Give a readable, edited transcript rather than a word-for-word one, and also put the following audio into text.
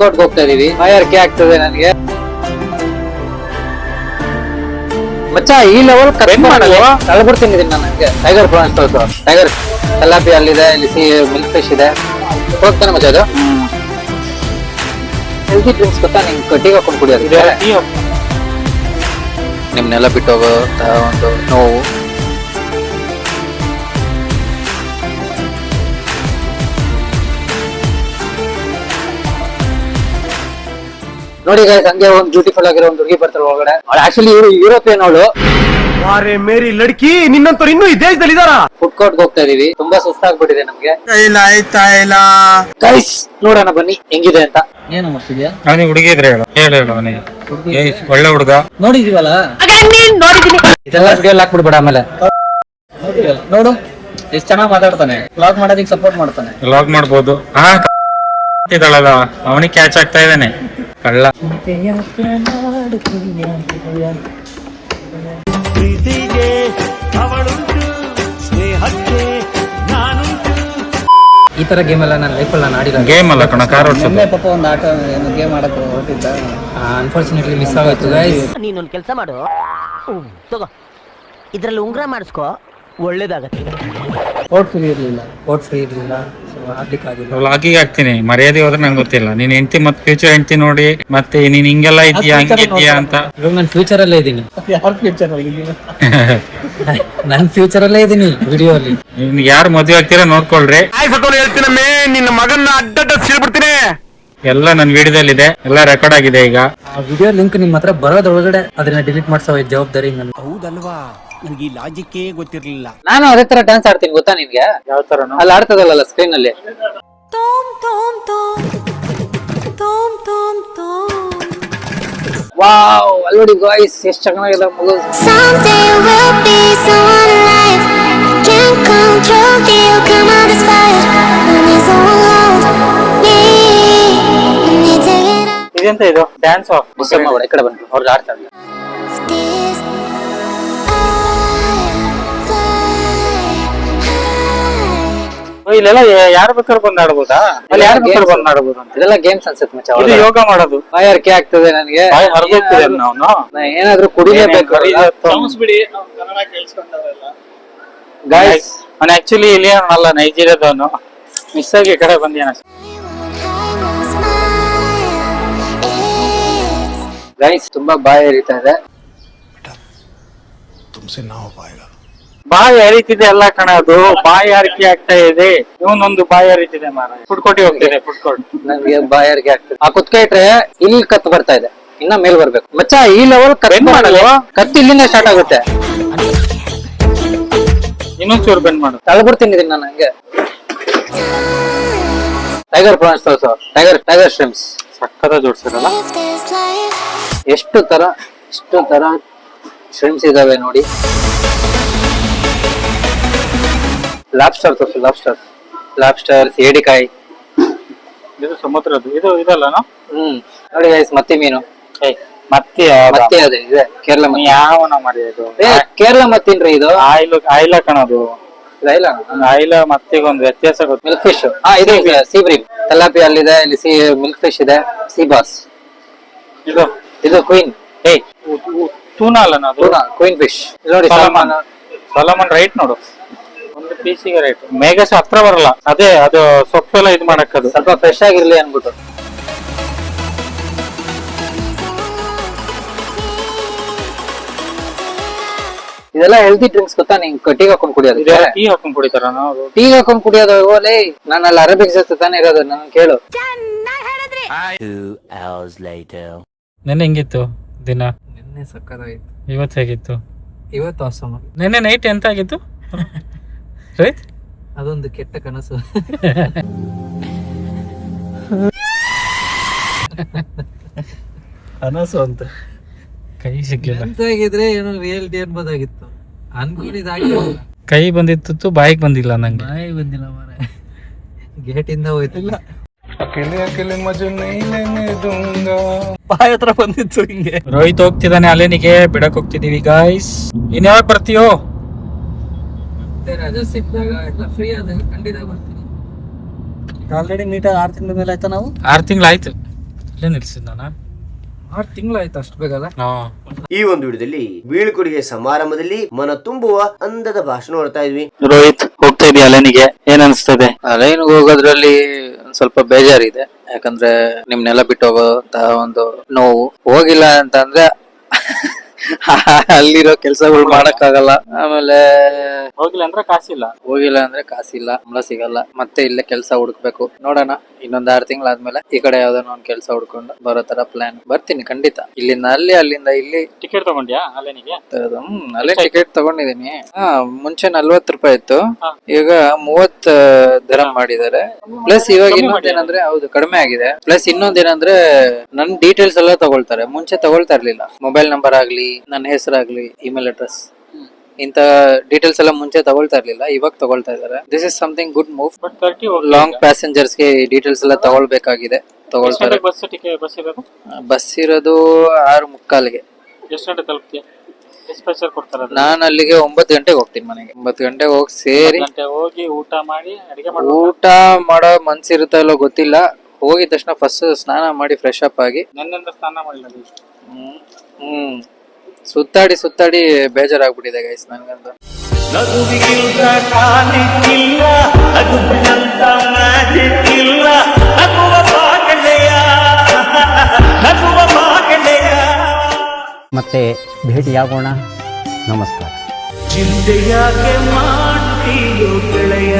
Court ಹೋಗ್ತಾ ಇದೀವಿ. ಬಾಯಾರಿಕೆ ಆಗ್ತದೆ ನನಗೆ. ಮಚ್ಚ ಈ ಲೆವೆಲ್ ತಳ್ಬಿಡ್ತೀನಿ ಇದನ್ನ ನನಗೆ. ಟೈಗರ್ ಪ್ರಾನ್ಸ್ ತೋರ್ಸು. ಟೈಗರ್ ತಲಾಪಿ ಅಲ್ಲಿದೆ, ಇಲ್ಲಿ ಮಿಲ್ಕ್ ಫಿಶ್ ಇದೆ. ಹೋಗ್ತಾನೆ ಮಚ್ಚ ಅದು. ಹೆಲ್ದಿ ಡ್ರಿಂಕ್ಸ್ ಗೊತ್ತಾ ನಿಂಗೆ? ಕಟ್ಟಿಗೆ ಹಾಕೊಂಡು ಕುಡಿಯೋದು. ನಿಮ್ನೆಲ್ಲ ಬಿಟ್ಟು ಹೋಗೋ ಒಂದು ನೋವು. ನೋಡಿ ಗೈಸ್, ಹಂಗೆ ಒಂದು ಬ್ಯೂಟಿಫುಲ್ ಆಗಿರೋ ಒಂದು ಹುಡುಗಿ ಬರ್ತಾರೆ ಒಳಗಡೆ. ಆಕ್ಚುಲಿ ಇವರು ಯುರೋಪಿಯನ್ ಅವಳು. ಅರೆ ಮೇರಿ ಲಡ್ಕಿ, ನಿನ್ನಂತವ್ರು ಇನ್ನೂ ಈ ದೇಶದಲ್ಲಿ ಇದಾರ. ಫುಡ್ ಕೋರ್ಟ್ ಹೋಗ್ತಾ ಇದೀವಿ. ತುಂಬಾ ಸುಸ್ತಾಗ್ಬಿಟ್ಟಿದೆ ನಮ್ಗೆ. ಗೈಸ್ ನೋಡೋಣ ಬನ್ನಿ ಹೆಂಗಿದೆ ಅಂತ. ಏನು ಮಾಡ್ತಿದ್ಯಾ? ಅವನಿಗೆ ಹುಡುಗಿ ಇದ್ರೆ ಹೇಳು ಅವನಿಗೆ. ಒಳ್ಳೆ ಹುಡುಗ ನೋಡಿದೀವಲ್ಲ, ಇದೆಲ್ಲ ವಿಡಿಯೋ ಹಾಕ್ಬಿಡ್ಬೇಡ ಆಮೇಲೆ. ನೋಡು ಎಷ್ಟು ಚೆನ್ನಾಗಿ ಮಾತಾಡ್ತಾನೆ. ವ್ಲಾಗ್ ಮಾಡೋದಕ್ಕೆ ಸಪೋರ್ಟ್ ಮಾಡ್ತಾನೆ. ವ್ಲಾಗ್ ಮಾಡ್ಬೋದು. ಇದ್ದಾಳಲ್ಲ, ಅವನಿಗೆ ಕ್ಯಾಚ್ ಆಗ್ತಾ ಇದ್ದಾನೆ ಕಳ್ಳ. ಈ ತರ ಗೇಮ್ ಎಲ್ಲ ನನ್ನ ಲೈಫಲ್ಲಿ ನಾನು ಆಡಿಲ್ಲ. ಗೇಮ್ ಅಲ್ಲ ಕಣ, ಕಾರ್ ಓಡಿಸೋದು. ಪಾಪ ಒಂದು ಆಟ ಏನು ಗೇಮ್ ಆಡಕ್ಕೆ ಹೊರಟಿದ್ದ. ಅನ್ಫಾರ್ಚುನೇಟ್ಲಿ ಮಿಸ್ ಆಗೋಯ್ತು ಗೈಸ್. ನೀನೊಂದು ಕೆಲಸ ಮಾಡು, ತಗೋ ಇದ್ರಲ್ಲಿ ಉಂಗ್ರ ಮಾಡಿಸ್ಕೋ, ಒಳ್ಳೇದಾಗತ್ತೆ. ಕೋರ್ಟ್ ಫ್ರೀ ಇರಲಿಲ್ಲ, ಸೊ ಆಡ್ಲಿಕ್ಕೆ ಆಗಿಲ್ಲ. ವ್ಲಾಗಿಗೆ ಹಾಕ್ತೀನಿ, ಮರ್ಯಾದೆ ಹೋದ್ರೆ ನಂಗೆ ಗೊತ್ತಿಲ್ಲ. ನೀನ್ ಹೆಂಡತಿ ಮತ್ತೆ ಫ್ಯೂಚರ್ ಹೆಂಡತಿ ನೋಡಿ ಮತ್ತೆ ನೀನ್ ಹಿಂಗೆಲ್ಲ ಇದೀಯಾ ಹಂಗಿದ್ಯಾ ಅಂತ. ಇವಾಗ ನಾನು ಫ್ಯೂಚರ್ ಅಲ್ಲೇ ಇದ್ದೀನಿ. ಯಾರು ಫ್ಯೂಚರ್ ಅಲ್ಲಿ? ನಾನು ಫ್ಯೂಚರ್ ಅಲ್ಲೇ ಇದ್ದೀನಿ ವಿಡಿಯೋ ಅಲ್ಲಿ. ಯಾರು ಮದುವೆ ಆಗ್ತೀರಾ ನೋಡ್ಕೊಳ್ರಿ. ಹೇಳ್ತೀನಿ ನಿನ್ನ ಮಗನ್ನ ಅಡ್ಡ ಸಿಡ್ಬಿಡ್ತೀನಿ. ಎಲ್ಲ ನನ್ನ ವಿಡಿಯೋದಲ್ಲಿ ಇದೆ, ಎಲ್ಲ ರೆಕಾರ್ಡ್ ಆಗಿದೆ. ಈಗ ಆ ವಿಡಿಯೋ ಲಿಂಕ್ ನಿಮ್ಮ ಹತ್ರ ಬರೋದ್ರೊಳಗಡೆ ಅದನ್ನ ಡಿಲೀಟ್ ಮಾಡ್ಸೋ ಜವಾಬ್ದಾರಿ ನನ್ನ. ಹೌದಲ್ವಾ, ನನಗೆ ಈ ಲಾಜಿಕ್ಕೇ ಗೊತ್ತಿರ್ಲಿಲ್ಲ. ನಾನು ಅದೇ ತರ ಡ್ಯಾನ್ಸ್ ಆಡ್ತೀನಿ ಗೊತ್ತಾ ನಿನ್ಗೆ? ಯಾವ ತರ? ಅಲ್ಲಿ ಆಡ್ತದಲ್ಲ ಸ್ಕ್ರೀನ್ ಅಲ್ಲಿ. ವಾವ್, ಅಲ್ಲೋಡಿ ಗಾಯ್ಸ್ ಎಷ್ಟು ಚೆನ್ನಾಗಿದೆ ಮಗು. ಇದೆಂತ ಇದು ಡ್ಯಾನ್ಸ್ ಆಫ್ ಈ ಕಡೆ ಬಂದ್ರು ಅವ್ರಿಗೆ ಆಡ್ತಾರೆ. ಇಲ್ಲೆಲ್ಲ ಯಾರು ಬೇಕಾದ್ರೂ ಬಂದ್ ಆಡ್ಬೋದಾ? ಅಲ್ಲಿ ಯಾರು ಬೇಕಾದ್ರೂ ಬಂದ್ ಆಡ್ಬೋದು ಅಂತ. ಇದೆಲ್ಲ ಗೇಮ್ಸ್ ಅನ್ಸುತ್ತೆ ಮಚ್ಚ. ಇದು ಯೋಗ ಮಾಡೋದು. ಬಾಯಾರಿಕೆ ಆಗ್ತದೆ ನನಗೆ. ಹರಿದೋಗ್ತಿದೆ ನಾವು. ಏನಾದ್ರೂ ಕುಡಿಲೇಬೇಕು ಗೈಸ್. ನಾನು ಆಕ್ಚುಲಿ ಇಲ್ಲಿ ಅಲ್ಲ, ನೈಜೀರಿಯಾದವನು. ಮಿಸ್ ಆಗಿ ಈ ಕಡೆ ಬಂದೇನ ಗೈಸ್. ತುಂಬಾ ಬಾಯಿ ಹರಿತಾ ಇದೆ. ಬಾಯಿ ಹರಿತಿದೆ ಎಲ್ಲ ಕಣ, ಅದು ಬಾಯಿ ಹರಿಕೆ ಆಗ್ತಾ ಇದೆ. ಇವನೊಂದು ಬಾಯಿ ಹರಿತಿದೆ ಮಾರ. ಫುಡ್ ಕೋರ್ಟಿಗೆ ಹೋಗ್ತಿದೆ. ಫುಡ್ ಕೋರ್ಟ್ ನನಗೆ ಬಾಯಾರಿಕೆ ಆಗ್ತದೆ. ಆ ಕುತ್ಕ ಇಟ್ರೆ ಇಲ್ಲಿ ಕತ್ತು ಬರ್ತಾ ಇದೆ, ಇನ್ನ ಮೇಲ್ ಬರ್ಬೇಕು ಮಚ್ಚ. ಈ ಲೆವೆಲ್ ಕತ್ತು ಇಲ್ಲಿಂದ ಸ್ಟಾರ್ಟ್ ಆಗುತ್ತೆ. ಇನ್ನೊಂಚೂರು ಬೆಂಡ್ ಮಾಡು. ತಳ್ಬಿಡ್ತೀನಿ ಇದನ್ನ ನಂಗೆ. ಟೈಗರ್ ಪ್ರಾನ್ಸ್ ತೋರ್ಸು. ಟೈಗರ್ ಶ್ರಿಮ್ಸ್ ಸಕ್ಕದ ಜೋಡ್ಸಿರಲ್ಲ. ಎಷ್ಟು ತರ ಶ್ರಿಮ್ಸ್ ಇದಾವೆ ನೋಡಿ. ಲಾಬ್ಸ್ಟರ್ ತೋರ್ಸು. ಲಾಬ್ಸ್ಟರ್ ಏಡಿಕಾಯಿ. ಇದು ಸಮುದ್ರದ್ದು. ಇದು ಇದಲ್ಲ ನೋಡಿ ಗೈಸ್, ಮತ್ತಿ ಮೀನು. ಮತ್ತೆ ಅದೇ ಇದೆ ಕೇರಳ ಮತ್ತಿ. ಯಾವನ ಮಾಡಿದ್ದು? ಕೇರಳ ಮತ್ತೀನ್ರಿ ಇದು. ಆಯ್ಲ ಕಣದು. ಆಯ್ಲ ಮತ್ತಿಗೊಂದು ವ್ಯತ್ಯಾಸ ಗೊತ್ತು. Milk fish. ಇದು ಸೀ ಬ್ರೀಮ್. ತಲಾಪಿ ಅಲ್ಲಿದೆ, ಇಲ್ಲಿ ಮಿಲ್ಕ್ ಫಿಶ್ ಇದೆ. Sea bass. ಇದು ಕ್ವೀನ್. ಟೂನಾ ಅಲ್ಲ ನದು. ಕ್ವೀನ್ ಫಿಶ್ ನೋಡಿ. ಸಾಲಮನ್ ರೈಟ್ ನೋಡು, ಒಂದು ಪೀಸಿಗೆ ರೈಟ್. ಮೇಘಸ್ ಹತ್ರ ಬರಲ್ಲ. ಅದೇ ಅದು ಸೊಪ್ಪೆಲ್ಲ ಇದು ಮಾಡಕ್ಕದು ಸ್ವಲ್ಪ ಫ್ರೆಶ್ ಆಗಿರ್ಲಿ ಅನ್ಬಿಟ್ಟು. ಇದೆಲ್ಲ ಹೆಲ್ದಿ ಡ್ರಿಂಕ್ಸ್ ಗೊತ್ತಾ ನಿಂಗೆ? ಕಟ್ಟಿಗೆ ಹಾಕೊಂಡ್ ಕುಡಿಯೋದು. ಟೀ ಹಾಕೊಂಡ್ ಕುಡಿತಾರ? ನಾವು ಟೀ ಹಾಕೊಂಡ್ ಕುಡಿಯೋದು. ಓಲೇ, ನಾನು ಅಲ್ಲಿ ಅರೇಬಿಕ್ ಜೊತೆ ತಾನೇ ಇರೋದು. ನನ್ ಕೇಳು. ನೆನ್ನೆ ಹೆಂಗಿತ್ತು ದಿನ? ನಿನ್ನೆ ಸಕ್ಕತ್ತಾಗಿತ್ತು. ಇವತ್ತು ಹೇಗಿತ್ತು? ಇವತ್ತು awesome. ನೆನ್ನೆ ನೈಟ್ ಎಂತ ಆಗಿತ್ತು? ರೈಟ್, ಅದೊಂದು ಕೆಟ್ಟ ಕನಸು. ಕನಸು ಅಂತ ಕೈ ಸಿಕ್ಕಿಲ್ಲ. ಎಂತಾಗಿದ್ರೆ ಏನೋ ರಿಯಾಲಿಟಿ ಅನ್ಬೋದಾಗಿತ್ತು. ಅನ್ಕೊಂಡಿದ್ದಾಗಿಲ್ಲ. ಕೈ ಬಂದಿತ್ತು, ಬಾಯಿಗೆ ಬಂದಿಲ್ಲ. ನಂಗೆ ಬಾಯಿಗೆ ಬಂದಿಲ್ಲ ಮಾರ. ಗೇಟ್ ಇಂದ ಹೋಯ್ತಿಲ್ಲ. ಬಾಯಿ ಹತ್ರ ಬಂದಿತ್ತು ಹಿಂಗೆ. ರೋಹಿತ್ ಹೋಗ್ತಿದ್ದಾನೆ ಅಲೆನಿಗೆ. ಬಿಡಕ್ ಹೋಗ್ತಿದೀವಿ ಗಾಯ್ಸ್. ಇನ್ ಯಾವಾಗ ಬರ್ತೀಯೋ? ರಜೆ ಸಿಕ್ಕಿದಾಗ ಎಲ್ಲ ಫ್ರೀ ಆದಾಗ ಖಂಡಿತ ಬರ್ತೀನಿ. ಆಲ್ರೆಡಿ ಮೀಟ್ 6 ತಿಂಗಳ ಮೇಲೆ ಆಯ್ತಾ ನಾವು? 6 ತಿಂಗಳಾಯ್ತು. ಇಲ್ಲೇ ನಿಲ್ಸಿದ್ ನಾನು 6 ತಿಂಗಳಾಯ್ತು ಅಷ್ಟು ಬೇಕಲ್ಲ. ಈ ಒಂದು ವಿಡಿಯೋದಲ್ಲಿ ಬೀಳ್ಕೊಡುಗೆ ಸಮಾರಂಭದಲ್ಲಿ ಮನ ತುಂಬುವ ಅಂದದ ಭಾಷಣ ನೋಡ್ತಾ ಇದ್ವಿ. ರೋಹಿತ್ ಹೋಗ್ತಾ ಇದೀಯ ಅಲೆನಿಗೆ, ಏನ್ ಅನ್ಸ್ತದೆ? ಅಲೈನ್ಗೆ ಹೋಗೋದ್ರಲ್ಲಿ ಒಂದ್ ಸ್ವಲ್ಪ ಬೇಜಾರಿದೆ. ಯಾಕಂದ್ರೆ ನಿಮ್ನೆಲ್ಲ ಬಿಟ್ಟು ಹೋಗೋಂತಹ ಒಂದು ನೋವು. ಹೋಗಿಲ್ಲ ಅಂತಂದ್ರೆ ಅಲ್ಲಿರೋ ಕೆಲ್ಸಗಳು ಮಾಡಕ್ಕಾಗಲ್ಲ. ಆಮೇಲೆ ಹೋಗಿಲ್ಲ ಅಂದ್ರೆ ಕಾಸಿಲ್ಲ. ಹೋಗಿಲ್ಲ ಅಂದ್ರೆ ಕಾಸಿಲ್ಲ, ಸಂಬಳ ಸಿಗಲ್ಲ. ಮತ್ತೆ ಇಲ್ಲೇ ಕೆಲ್ಸ ಹುಡುಕ್ಬೇಕು. ನೋಡೋಣ, ಇನ್ನೊಂದ್ 6 ತಿಂಗಳಾದ್ಮೇಲೆ ಈ ಕಡೆ ಯಾವ್ದಾನ ಒಂದ್ ಕೆಲ್ಸ ಹುಡ್ಕೊಂಡು ಬರೋ ತರ ಪ್ಲಾನ್. ಬರ್ತೀನಿ ಖಂಡಿತ. ಇಲ್ಲಿಂದ ಅಲ್ಲಿ, ಅಲ್ಲಿಂದ ಇಲ್ಲಿ. ಟಿಕೆಟ್ ತಗೊಂಡ್ಯಾ ಅಲೆನಿಗೆ? ಅಲ್ಲೇ ಟಿಕೆಟ್ ತಗೊಂಡಿದೀನಿ. ಮುಂಚೆ 40 ರೂಪಾಯಿ ಇತ್ತು, ಈಗ 30 ದರಂ ಮಾಡಿದ್ದಾರೆ. ಪ್ಲಸ್ ಇವಾಗ ಇನ್ನೊಂದೇನಂದ್ರೆ, ಹೌದು ಕಡಿಮೆ ಆಗಿದೆ. ಪ್ಲಸ್ ಇನ್ನೊಂದೇನಂದ್ರೆ ನನ್ ಡೀಟೇಲ್ಸ್ ಎಲ್ಲ ತಗೊಳ್ತಾರೆ. ಮುಂಚೆ ತಗೊಳ್ತಾ ಇರ್ಲಿಲ್ಲ. ಮೊಬೈಲ್ ನಂಬರ್ ಆಗ್ಲಿ, ನನ್ನ ಹೆಸರಾಗ್ಲಿ, ಇಮೇಲ್ ಅಡ್ರೆಸ್, ಇಂತ ಡೀಟೇಲ್ಸ್ ಎಲ್ಲ ಮುಂಚೆ ತಗೊಳ್ತಾ ಇರ್ಲಿಲ್ಲ, ಇವಾಗ ತಗೊಳ್ತಾ ಇದಾರೆ. This is something good move. But 30 long passengers ಗೆ ಡೀಟೇಲ್ಸ್ ಎಲ್ಲ ತಗೊಳ್ಬೇಕಾಗಿದೆ, ತಗೊಳ್ತಾರೆ. ಬಸ್ ಟಿಕೆಟ್ ಬಸ್ ಇರೋದು ಬಸ್ ಇರೋದು 6:45ಗೆ. ಎಷ್ಟು ಗಂಟೆ ತಲುಪ್ತೀಯ? ಎಷ್ಟು ಪೈಸೆ ಕೊಡ್ತಾರೆ? ನಾನು ಅಲ್ಲಿಗೆ 9 ಗಂಟೆಗೆ ಹೋಗ್ತೀನಿ ಮನೆಗೆ. 9 ಗಂಟೆಗೆ ಹೋಗಿ ಸೇರಿ ಗಂಟೆ ಹೋಗಿ ಊಟ ಮಾಡಿ ಅಡಿಗೆ ಮಾಡಿ ಊಟ ಮಾಡೋ ಮನ್ಸಿರುತ್ತೋ ಇಲ್ಲೋ ಗೊತ್ತಿಲ್ಲ. ಹೋಗಿದ ತಕ್ಷಣ ಫಸ್ಟ್ ಸ್ನಾನ ಮಾಡಿ ಫ್ರೆಶ್ ಅಪ್ ಆಗಿ ನನ್ನಿಂದ ಸ್ನಾನ ಮಾಡಿಲ್ಲ. ಸುತ್ತಾಡಿ ಸುತ್ತಾಡಿ ಬೇಜಾರಾಗ್ಬಿಟ್ಟಿದೆ ಗೈಸ್ ನನ್ಗಂತೂ. ಮತ್ತೆ ಭೇಟಿಯಾಗೋಣ. ನಮಸ್ಕಾರ. ಚಿಂತೆಯಾಕೆ ಮಾಡ್ತೀಯೋ ಗೆಳೆಯ?